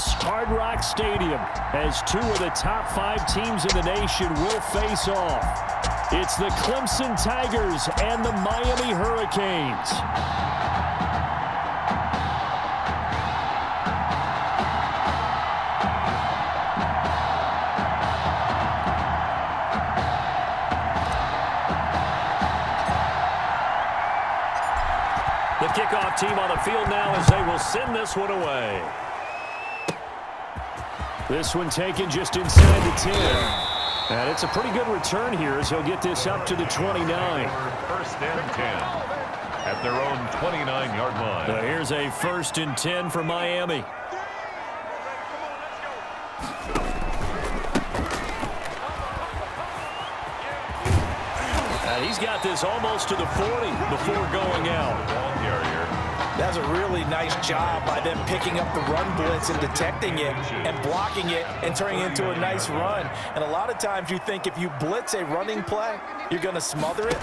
Hard Rock Stadium, as two of the top 5 teams in the nation will face off. It's the Clemson Tigers and the Miami Hurricanes. The kickoff team on the field now as they will send this one away. This one taken just inside the 10. And it's a pretty good return here as he'll get this up to the 29. First and 10 at their own 29-yard line. So here's a 1st and 10 for Miami. And he's got this almost to the 40 before going out. Ball carrier. That's a really nice job by them picking up the run blitz and detecting it and blocking it and turning it into a nice run. And a lot of times you think if you blitz a running play, you're going to smother it.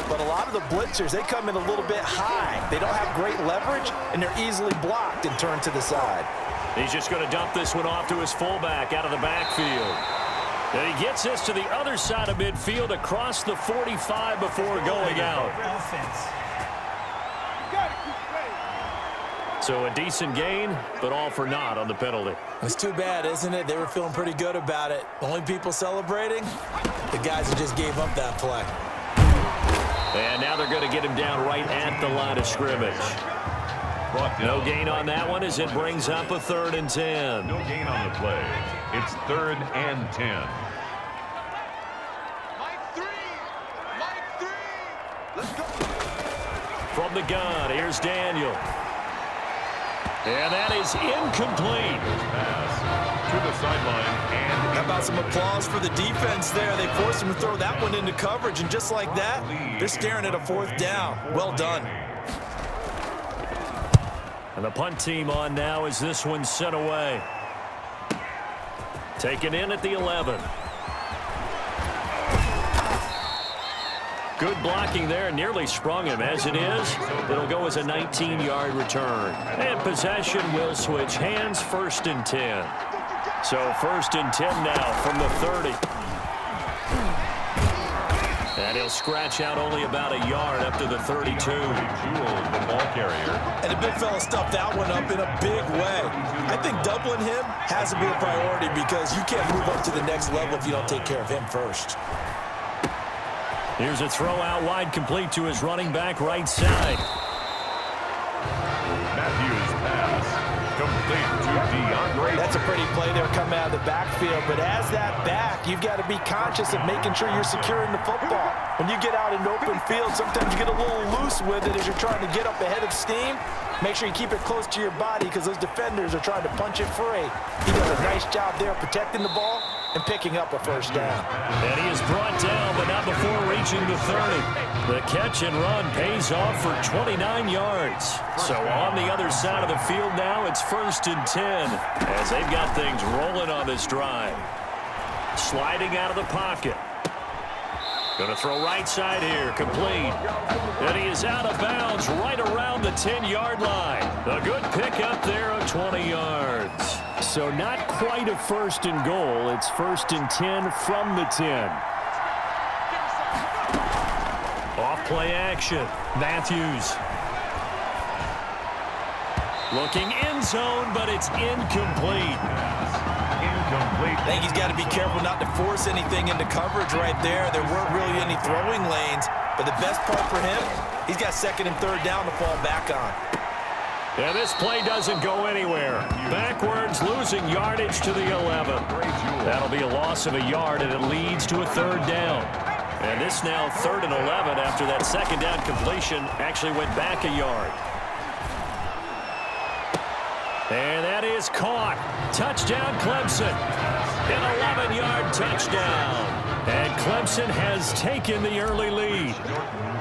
But a lot of the blitzers, they come in a little bit high. They don't have great leverage, and they're easily blocked and turned to the side. He's just going to dump this one off to his fullback out of the backfield. And he gets this to the other side of midfield across the 45 before going out. So a decent gain, but all for naught on the penalty. It's too bad, isn't it? They were feeling pretty good about it. The only people celebrating, the guys who just gave up that play. And now they're going to get him down right at the line of scrimmage. No gain on that one as it brings up a 3rd and 10. No gain on the play. It's 3rd and 10. Let's go. From the gun, here's Daniel. And that is incomplete. Pass to the sideline. And how about some applause for the defense there? They forced him to throw that one into coverage, and just like that, they're staring at a 4th down. Well done. And the punt team on now as this one's sent away. Taken in at the 11. Good blocking there, nearly sprung him. As it is, it'll go as a 19-yard return. And possession will switch hands, 1st and 10. So 1st and 10 now from the 30. And he'll scratch out only about a yard up to the 32. The ball carrier. And the big fella stuffed that one up in a big way. I think doubling him has to be a priority because you can't move up to the next level if you don't take care of him first. Here's a throw out wide, complete to his running back right side. Matthews pass complete to DeAndre. That's a pretty play there coming out of the backfield, but as that back, you've got to be conscious of making sure you're securing the football. When you get out in open field, sometimes you get a little loose with it as you're trying to get up ahead of steam. Make sure you keep it close to your body because those defenders are trying to punch it free. He does a nice job there protecting the ball and picking up a 1st down. And he is brought down, but not before reaching the 30. The catch and run pays off for 29 yards. So on the other side of the field now, it's 1st and 10 as they've got things rolling on this drive. Sliding out of the pocket. Going to throw right side here, complete. And he is out of bounds right around the 10-yard line. A good pickup there of 20 yards. So not quite a 1st and goal. It's 1st and 10 from the 10. Off play action. Matthews. Looking end zone, but it's incomplete. Incomplete. I think he's got to be careful not to force anything into coverage right there. There weren't really any throwing lanes, but the best part for him, he's got 2nd and 3rd down to fall back on. Yeah, this play doesn't go anywhere. Backwards, losing yardage to the 11. That'll be a loss of a yard, and it leads to a 3rd down. And this now 3rd and 11 after that 2nd down completion actually went back a yard. And that is caught. Touchdown, Clemson. An 11-yard touchdown. And Clemson has taken the early lead.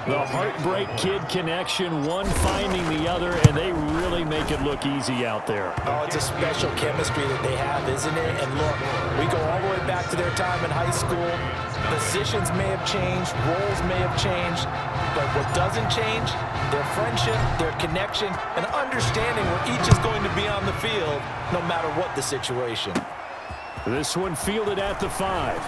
The Heartbreak Kid connection, one finding the other, and they really make it look easy out there. Oh, it's a special chemistry that they have, isn't it? And look, we go all the way back to their time in high school. Positions may have changed, roles may have changed, but what doesn't change, their friendship, their connection, and understanding where each is going to be on the field, no matter what the situation. This one fielded at the 5.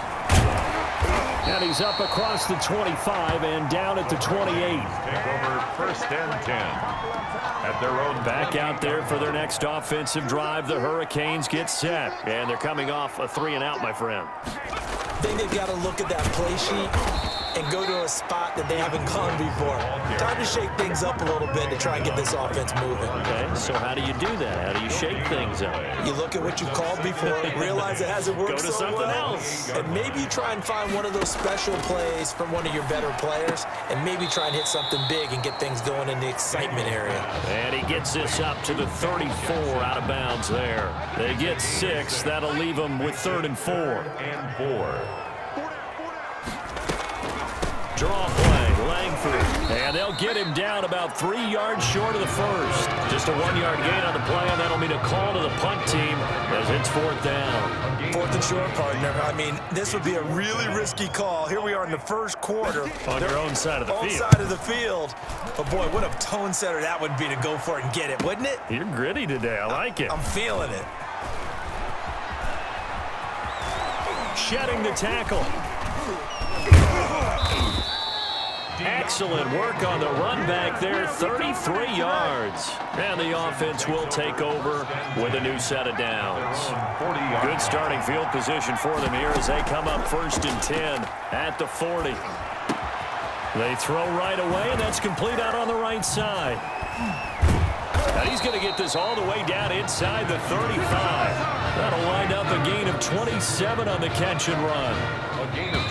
And he's up across the 25 and down at the 28. Take over first and 10 at their own. Back out there for their next offensive drive. The Hurricanes get set. And they're coming off a 3-and-out, my friend. I think they've got to look at that play sheet and go to a spot that they haven't gone before. Time to shake things up a little bit to try and get this offense moving. Okay, so how do you do that? How do you shake things up? You look at what you called before, realize it hasn't worked Go to so something well, else. and maybe you try and find one of those special plays from one of your better players, and maybe try and hit something big and get things going in the excitement area. And he gets this up to the 34 out of bounds there. They get 6. That'll leave them with 3rd and 4. And 4. Draw play, Langford. And they'll get him down about 3 yards short of the first. Just a 1-yard gain on the play, and that'll mean a call to the punt team as it's 4th down. 4th and short, partner. I mean, this would be a really risky call. Here we are in the first quarter. On your own side of the field. Side of the field. But, boy, what a tone setter that would be to go for it and get it, wouldn't it? You're gritty today. I like it. I'm feeling it. Shedding the tackle. Excellent work on the run back there, 33 yards. And the offense will take over with a new set of downs. Good starting field position for them here as they come up 1st and 10 at the 40. They throw right away, and that's complete out on the right side. And he's going to get this all the way down inside the 35. That'll wind up a gain of 27 on the catch and run.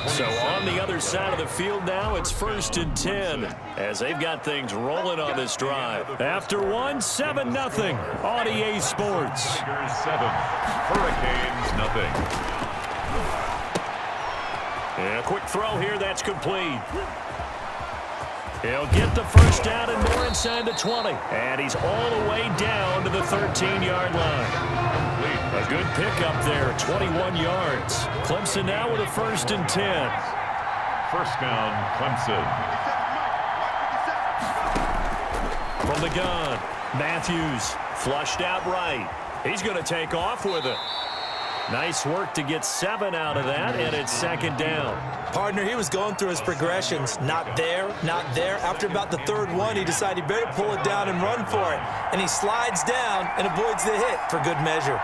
So on the other side of the field now, it's 1st and 10 as they've got things rolling on this drive. After 7-0 on EA Sports. Tigers 7, Hurricanes nothing. And a quick throw here, that's complete. He'll get the first down and more inside the 20. And he's all the way down to the 13-yard line. A good pickup there, 21 yards. Clemson now with a 1st and 10. First down, Clemson. From the gun, Matthews flushed out right. He's going to take off with it. Nice work to get 7 out of that, and it's 2nd down. Partner, he was going through his progressions. Not there, not there. After about the 3rd one, he decided he better pull it down and run for it. And he slides down and avoids the hit for good measure.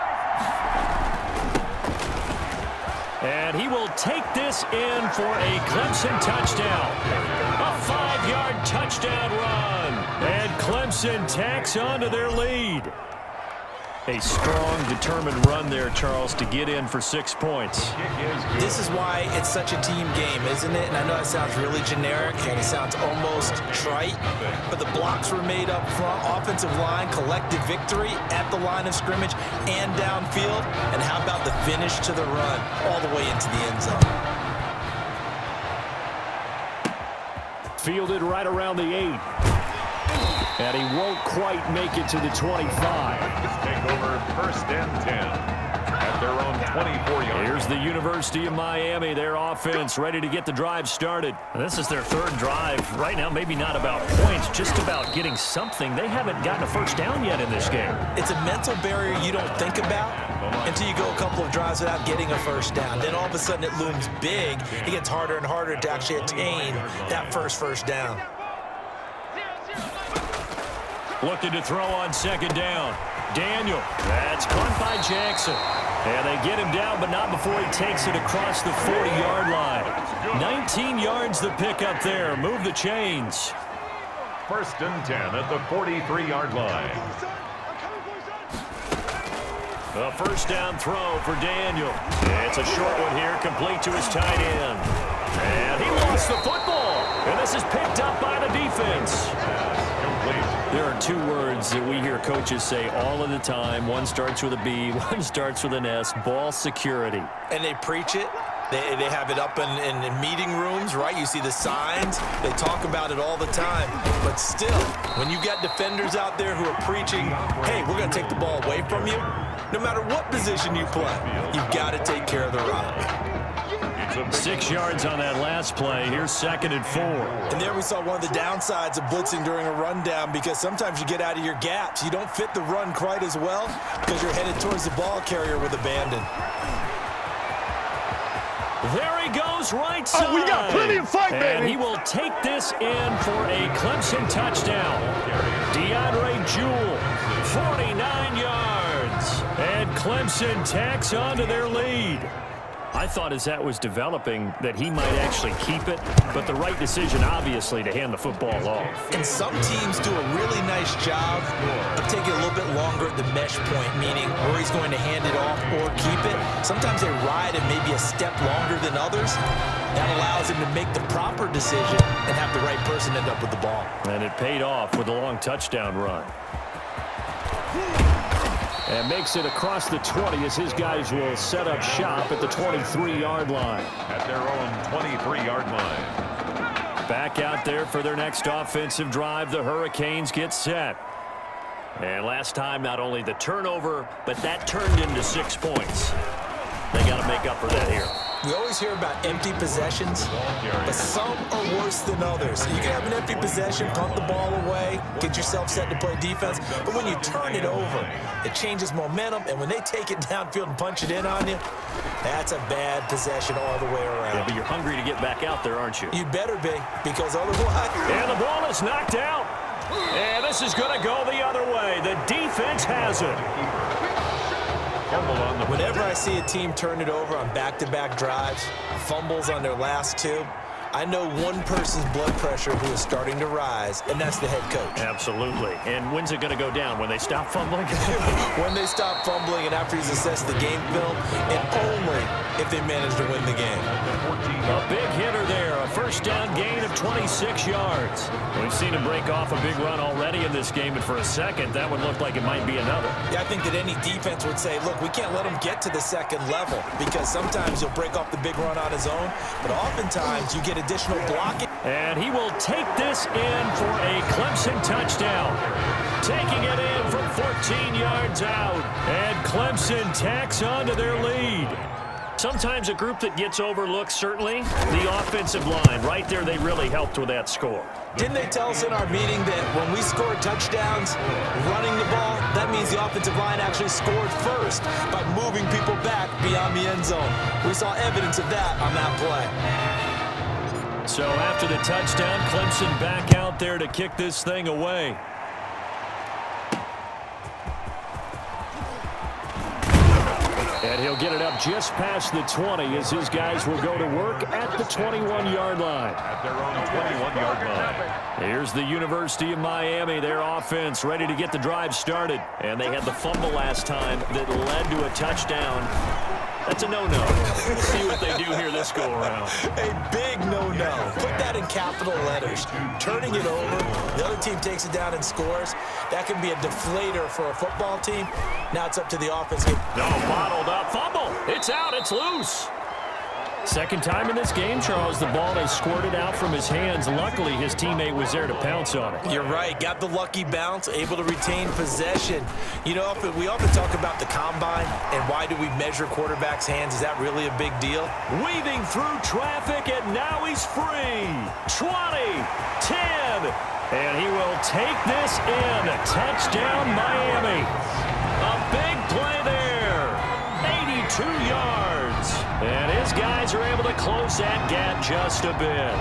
And he will take this in for a Clemson touchdown. A 5-yard touchdown run. And Clemson tacks on to their lead. A strong, determined run there, Charles, to get in for 6 points. This is why it's such a team game, isn't it? And I know it sounds really generic and it sounds almost trite, but the blocks were made up front, offensive line, collective victory at the line of scrimmage and downfield. And how about the finish to the run all the way into the end zone? Fielded right around the 8. And he won't quite make it to the 25. Take over 1st and 10 at their own 24-yard. Here's the University of Miami, their offense ready to get the drive started. And this is their 3rd drive. Right now, maybe not about points, just about getting something. They haven't gotten a first down yet in this game. It's a mental barrier you don't think about until you go a couple of drives without getting a first down. Then all of a sudden it looms big. It gets harder and harder to actually attain that first down. Looking to throw on 2nd down. Daniel. That's caught by Jackson. And they get him down, but not before he takes it across the 40-yard line. 19 yards the pickup there. Move the chains. 1st and 10 at the 43-yard line. A first down throw for Daniel. It's a short one here, complete to his tight end. And he lost the football. And this is picked up by the defense. There are 2 words that we hear coaches say all of the time. One starts with a B, one starts with an S. Ball security. And they preach it, They have it up in meeting rooms, right? You see the signs. They talk about it all the time. But still, when you got defenders out there who are preaching, hey, we're going to take the ball away from you, no matter what position you play, you've got to take care of the rock. 6 yards on that last play. Here's 2nd and 4. And there we saw one of the downsides of blitzing during a rundown, because sometimes you get out of your gaps. You don't fit the run quite as well because you're headed towards the ball carrier with abandon. There he goes, right side. Oh, we got plenty of fight, baby. And he will take this in for a Clemson touchdown. DeAndre Jewell, 49 yards. And Clemson tacks onto their lead. I thought as that was developing that he might actually keep it, but the right decision, obviously, to hand the football off. And some teams do a really nice job of taking a little bit longer at the mesh point, meaning where he's going to hand it off or keep it. Sometimes they ride it maybe a step longer than others. That allows him to make the proper decision and have the right person end up with the ball. And it paid off with a long touchdown run. And makes it across the 20 as his guys will set up shop at the 23-yard line. At their own 23-yard line. Back out there for their next offensive drive. The Hurricanes get set. And last time, not only the turnover, but that turned into 6 points. They got to make up for that here. We always hear about empty possessions, but some are worse than others. You can have an empty possession, punt the ball away, get yourself set to play defense, but when you turn it over, it changes momentum, and when they take it downfield and punch it in on you, that's a bad possession all the way around. Yeah, but you're hungry to get back out there, aren't you? You better be, because otherwise... And the ball is knocked out. And this is going to go the other way. The defense has it. Whenever I see a team turn it over on back-to-back drives, fumbles on their last 2, I know one person's blood pressure who is starting to rise, and that's the head coach. Absolutely. And when's it going to go down? When they stop fumbling? When they stop fumbling and after he's assessed the game film, and only if they manage to win the game. A big hitter there. A first down gain of 26 yards. We've seen him break off a big run already in this game, and for a second, that would look like it might be another. Yeah, I think that any defense would say, look, we can't let him get to the second level, because sometimes he'll break off the big run on his own, but oftentimes you get additional blocking. And he will take this in for a Clemson touchdown. Taking it in from 14 yards out. And Clemson tacks onto their lead. Sometimes a group that gets overlooked, certainly, the offensive line. Right there, they really helped with that score. Didn't they tell us in our meeting that when we score touchdowns running the ball, that means the offensive line actually scored first by moving people back beyond the end zone? We saw evidence of that on that play. So after the touchdown, Clemson back out there to kick this thing away. And he'll get it up just past the 20 as his guys will go to work at the 21-yard line. At their own 21-yard line. Here's the University of Miami, their offense ready to get the drive started. And they had the fumble last time that led to a touchdown. That's a no-no. We'll see what they do here this go-around. A big no-no. Put that in capital letters. Turning it over, the other team takes it down and scores. That can be a deflator for a football team. Now it's up to the offense. No, bottled up. Fumble. It's out. It's loose. Second time in this game, Charles, the ball has squirted out from his hands. Luckily, his teammate was there to pounce on it. You're right. Got the lucky bounce, able to retain possession. You know, we often talk about the combine and why do we measure quarterbacks' hands. Is that really a big deal? Weaving through traffic, and now he's free. 20, 10, and he will take this in. Touchdown, Miami. A big play there. 82 yards. And his guys are able to close that gap just a bit.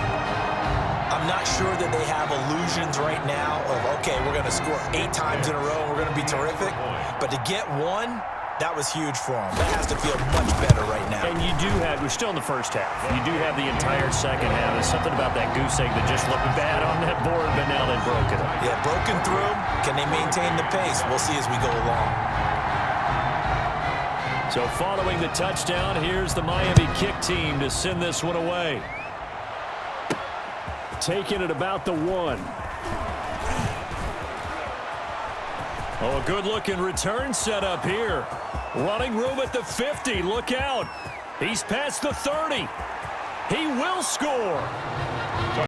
I'm not sure that they have illusions right now of, okay, we're going to score 8 times in a row and we're going to be terrific. But to get one, that was huge for them. That has to feel much better right now. And you do have, we're still in the first half. You do have the entire second half. There's something about that goose egg that just looked bad on that board, but now they've broken it. Yeah, broken through. Can they maintain the pace? We'll see as we go along. So following the touchdown, here's the Miami kick team to send this one away. Taking it about the 1. Oh, a good-looking return set up here. Running room at the 50. Look out. He's past the 30. He will score.